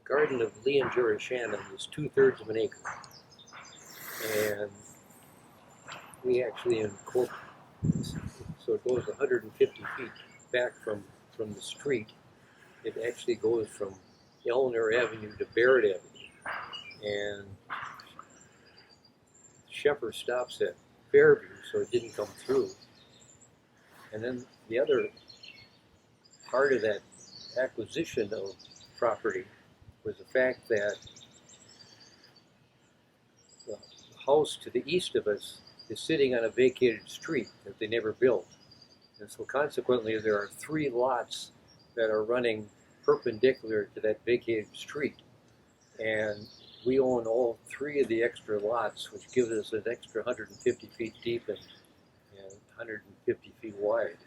garden of Lee and Jerry Shannon is 2/3 of an acre. And we actually incorporate, so it goes 150 feet back from the street. It actually goes from Eleanor Avenue to Barrett Avenue. And Sheffer stops at Fairview, so it didn't come through. And then the other part of that acquisition of property was the fact that the house to the east of us is sitting on a vacated street that they never built. And so consequently there are 3 lots that are running perpendicular to that vacated street. And we own all 3 of the extra lots, which gives us an extra 150 feet deep and 150 feet wide.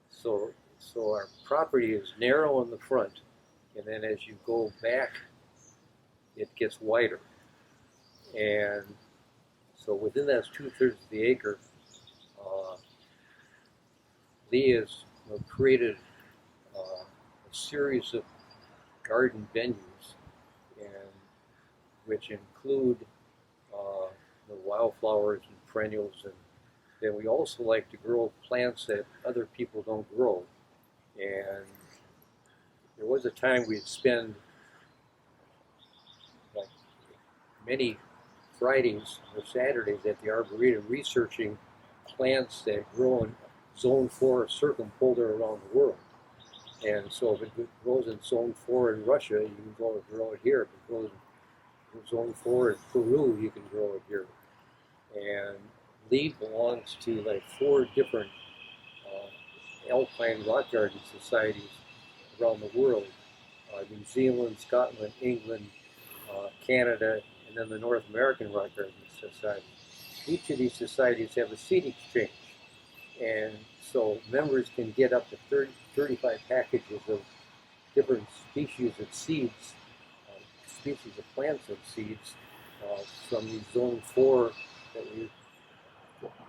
So our property is narrow in the front, and then as you go back, it gets wider. And so within that 2/3 of the acre, Lee has created a series of garden venues, and which include the wildflowers and perennials, and then we also like to grow plants that other people don't grow. And there was a time we'd spend like many Fridays or Saturdays at the Arboretum researching plants that grow in Zone 4 circumpolar around the world. And so if it grows in Zone 4 in Russia, you can go and grow it here. If it grows in Zone 4 in Peru, you can grow it here. And Lee belongs to like 4 different alpine rock garden societies around the world. New Zealand, Scotland, England, Canada, and then the North American Rock Garden Society. Each of these societies have a seed exchange. And so members can get up to 35 packages of different species of seeds, species of plants and seeds from the Zone 4 that we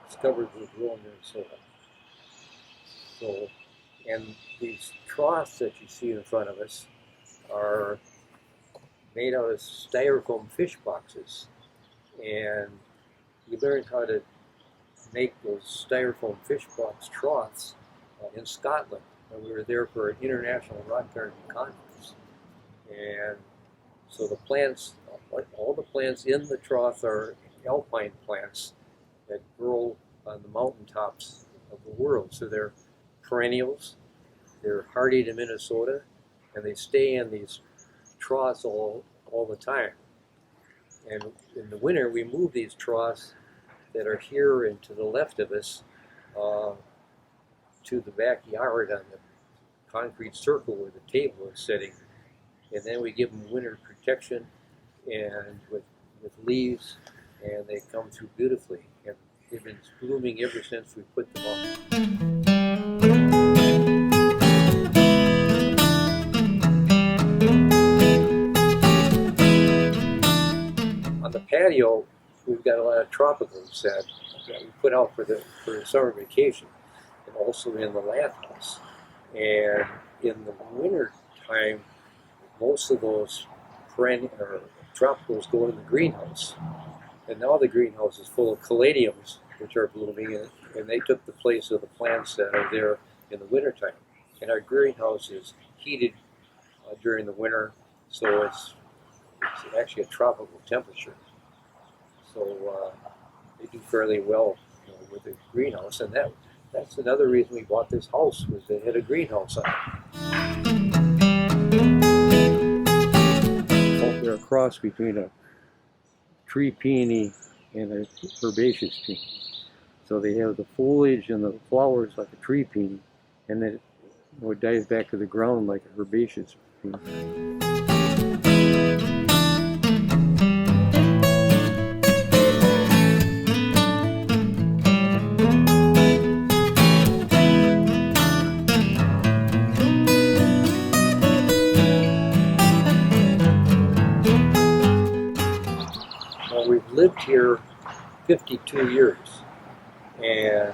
discovered were grown in soil. So, and these troughs that you see in front of us are made out of styrofoam fish boxes. And we learned how to make those styrofoam fish box troughs in Scotland when we were there for an international rock garden conference. And so the plants, all the plants in the trough are alpine plants that grow on the mountaintops of the world. So they're perennials, they're hardy to Minnesota, and they stay in these troughs all the time. And in the winter, we move these troughs that are here and to the left of us to the backyard on the concrete circle where the table is sitting. And then we give them winter protection and with leaves, and they come through beautifully. And they've been blooming ever since we put them up. On the patio, we've got a lot of tropicals that we put out for the summer vacation, and also in the lath house. And in the winter time, most of those tropicals go in the greenhouse. And now the greenhouse is full of caladiums, which are blooming, and they took the place of the plants that are there in the wintertime. And our greenhouse is heated during the winter, so it's actually a tropical temperature. So they do fairly well with the greenhouse, and that's another reason we bought this house, was they had a greenhouse on it. They're a cross between a tree peony and a herbaceous peony. So they have the foliage and the flowers like a tree peony, and then it dives back to the ground like a herbaceous peony. We've lived here 52 years, and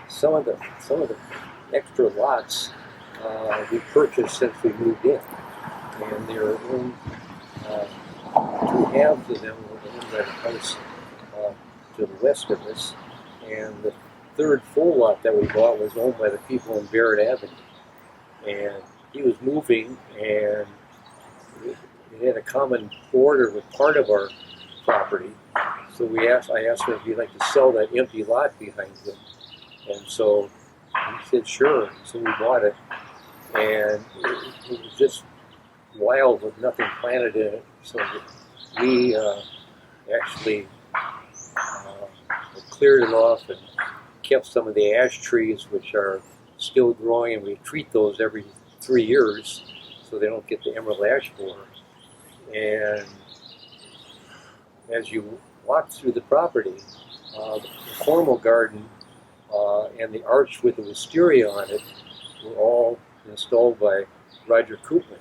some of the extra lots we purchased since we moved in. and they were owned, two halves of them were owned by the house to the west of us, and the third full lot that we bought was owned by the people on Barrett Avenue. And he was moving, and it had a common border with part of our property. So I asked him if he'd like to sell that empty lot behind him. And so he said, sure. So we bought it. And it was just wild with nothing planted in it. So we actually cleared it off and kept some of the ash trees, which are still growing, and we treat those every 3 years so they don't get the emerald ash borer. And as you walk through the property, the formal garden and the arch with the wisteria on it were all installed by Roger Koopman,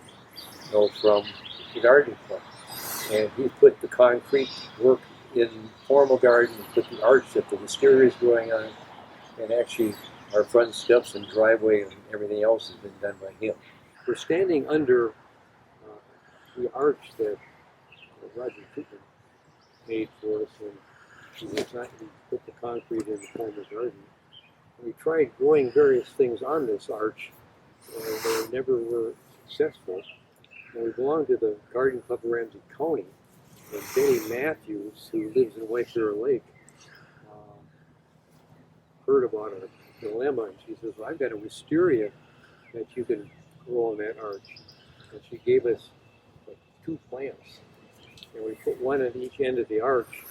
from the garden club. And he put the concrete work in formal garden, put the arch that the wisteria is growing on, and actually our front steps and driveway and everything else has been done by him. We're standing under the arch that Roger Koopman made for us, and he put the concrete in the formal garden. And we tried growing various things on this arch, and they never were successful. And we belong to the Garden Club of Ramsey County, and Betty Matthews, who lives in White Bear Lake, heard about our dilemma, and she says, well, I've got a wisteria that you can grow on that arch. And she gave us like 2 plants, and we put one at each end of the arch,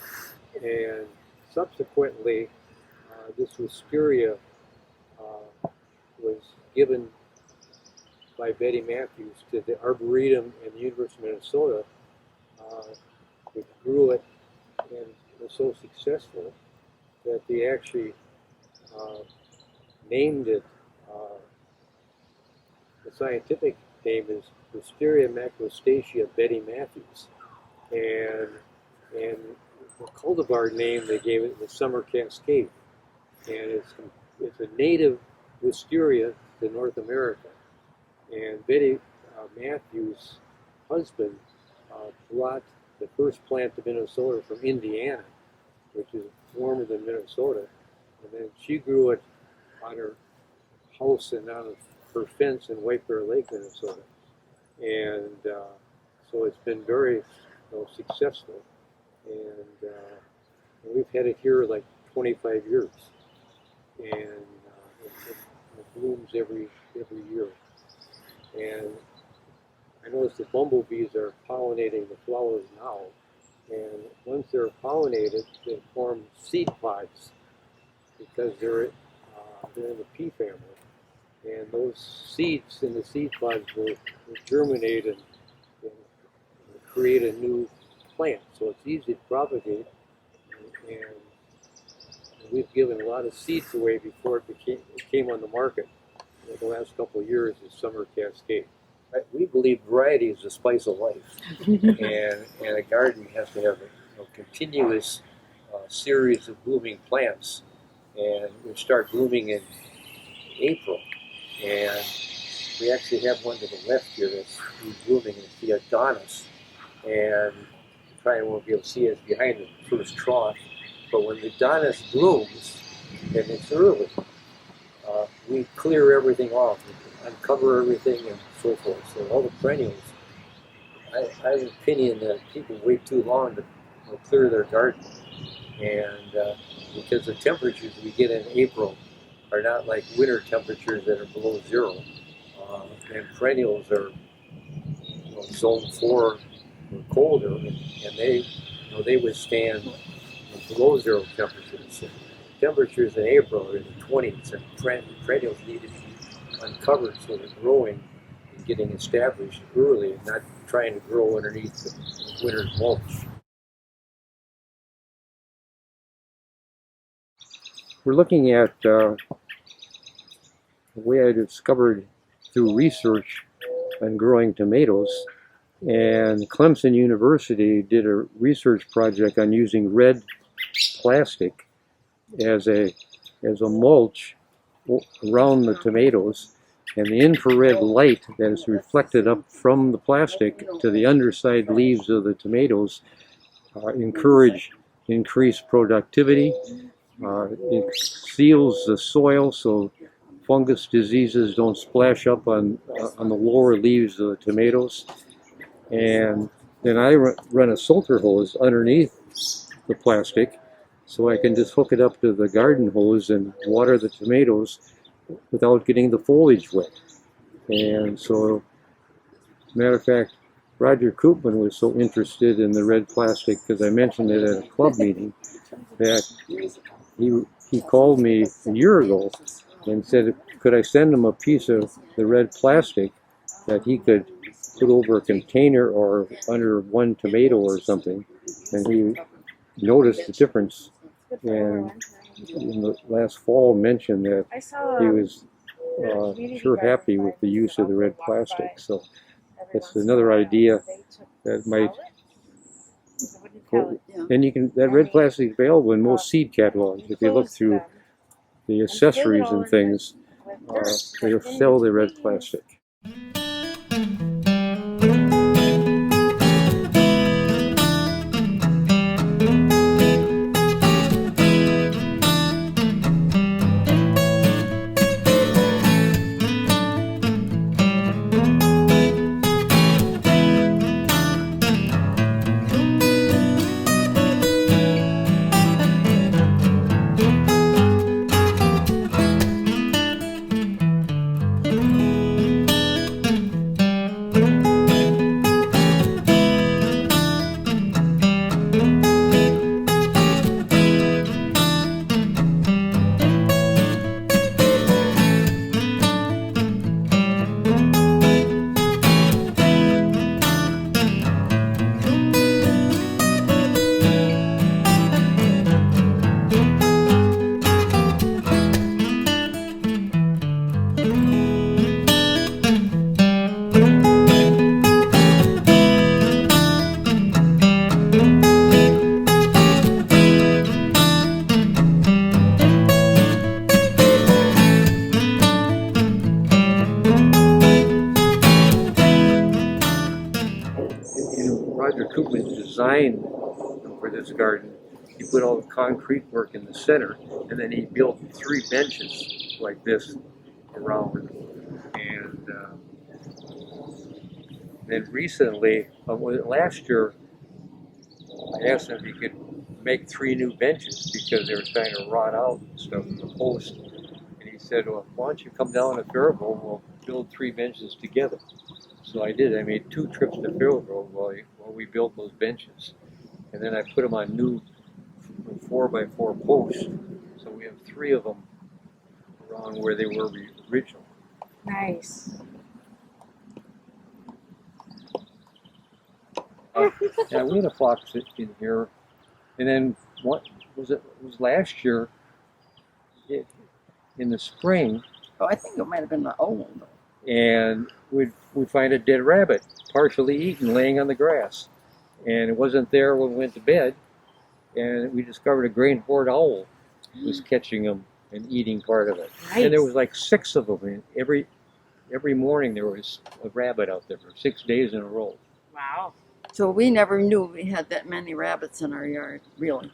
and subsequently this wisteria was given by Betty Matthews to the Arboretum in the University of Minnesota, which grew it and was so successful that they actually named it, the scientific name is Wisteria macrostachia Betty Matthews. And the cultivar name they gave it was Summer Cascade. And it's a native wisteria to North America. And Betty Matthews' husband brought the first plant to Minnesota from Indiana, which is warmer than Minnesota. And then she grew it on her house and on her fence in White Bear Lake, Minnesota. And so it's been very successful. And we've had it here like 25 years. And it blooms every year. And I notice the bumblebees are pollinating the flowers now. And once they're pollinated, they form seed pods because they're in the pea family. And those seeds in the seed pods will germinate and create a new plant. So it's easy to propagate. And we've given a lot of seeds away before it came on the market. In the last couple of years is Summer Cascade. We believe variety is the spice of life, and a garden has to have a continuous series of blooming plants, and we start blooming in April, and we actually have one to the left here that's blooming. It's the Adonis, and you probably won't be able to see it behind the first trough, but when the Adonis blooms, and it's early, we clear everything off, we uncover everything, and so forth. So all the perennials, I have an opinion that people wait too long to clear their garden, and because the temperatures we get in April are not like winter temperatures that are below 0, and perennials are zone 4 or colder, and they withstand below 0 temperatures. So temperatures in April are in the 20s, and perennials need to be uncovered so they're growing and getting established early and not trying to grow underneath the winter mulch. We're looking at the way I discovered through research on growing tomatoes, and Clemson University did a research project on using red plastic as a mulch around the tomatoes, And the infrared light that is reflected up from the plastic to the underside leaves of the tomatoes encourage increased productivity. It seals the soil so fungus diseases don't splash up on the lower leaves of the tomatoes. And then I run a Salter hose underneath the plastic so I can just hook it up to the garden hose and water the tomatoes without getting the foliage wet. And so, matter of fact, Roger Koopman was so interested in the red plastic, because I mentioned it at a club meeting, that he called me a year ago and said, could I send him a piece of the red plastic that he could put over a container or under one tomato or something. And he noticed the difference, and in the last fall mentioned that he was sure happy with the use of the red plastic. So it's another idea that might go, and you can, that red plastic is available in most seed catalogs. If you look through the accessories and things, they'll sell the red plastic. Roger Koopman's design for this garden, he put all the concrete work in the center, and then he built 3 benches like this around. And then recently, last year, I asked him if he could make 3 new benches because they were starting to rot out and stuff in the post. And he said, well, why don't you come down to Faribault and we'll build 3 benches together. So I did. I made 2 trips to Faribault while we built those benches. And then I put them on new 4x4 posts. So we have 3 of them around where they were original. Nice. Yeah, we had a fox in here. And then what was it? It was last year in the spring. Oh, I think it might have been the old. And we'd find a dead rabbit, partially eaten, laying on the grass. And it wasn't there when we went to bed. And we discovered a great-horned owl was catching them and eating part of it. Nice. And there was like 6 of them. And every morning there was a rabbit out there for 6 days in a row. Wow. So we never knew we had that many rabbits in our yard, really.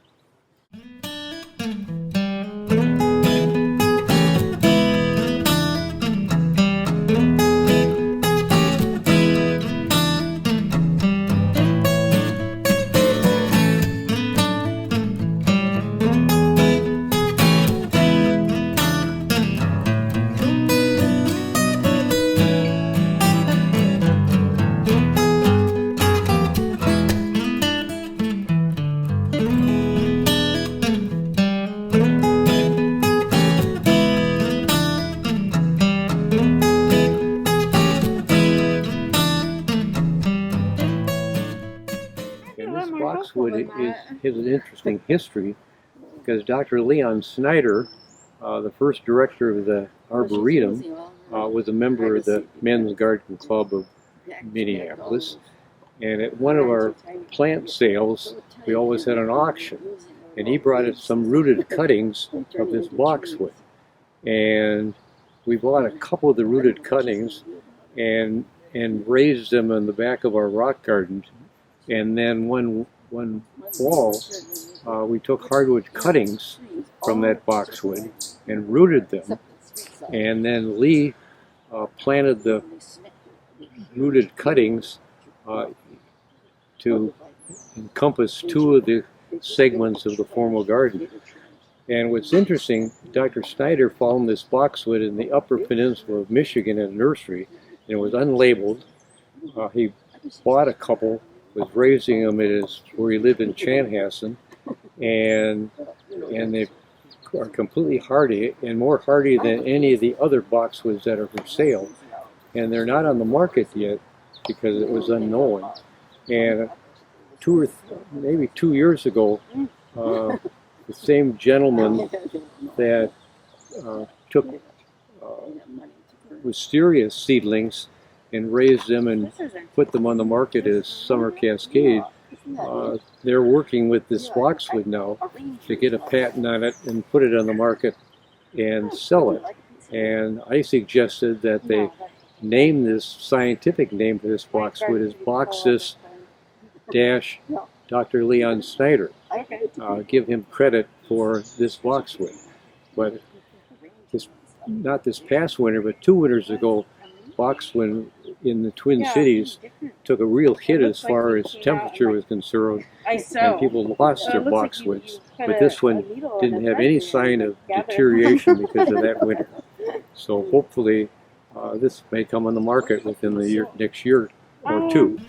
Boxwood has an interesting history because Dr. Leon Snyder, the first director of the Arboretum, was a member of the Men's Garden Club of Minneapolis. And at one of our plant sales, we always had an auction. And he brought us some rooted cuttings of this boxwood. And we bought a couple of the rooted cuttings and raised them in the back of our rock garden. And then one fall, we took hardwood cuttings from that boxwood and rooted them. And then Lee planted the rooted cuttings to encompass two of the segments of the formal garden. And what's interesting, Dr. Snyder found this boxwood in the Upper Peninsula of Michigan in a nursery, and it was unlabeled. He bought a couple, was raising them at where he lived in Chanhassen, and they are completely hardy, and more hardy than any of the other boxwoods that are for sale. And they're not on the market yet because it was unknown. And maybe 2 years ago, the same gentleman that took wisteria seedlings and raised them and put them on the market as summer cascade, they're working with this boxwood now to get a patent on it and put it on the market and sell it. And I suggested that they name this scientific name for this boxwood as Boxus Dr. Leon Snyder. Give him credit for this boxwood. But not this past winter, but 2 winters ago, boxwood in the Twin Cities took a real hit as far as temperature was concerned, and people lost their boxwoods. But this one didn't have any sign of deterioration because of that winter. So hopefully this may come on the market within the next year or two.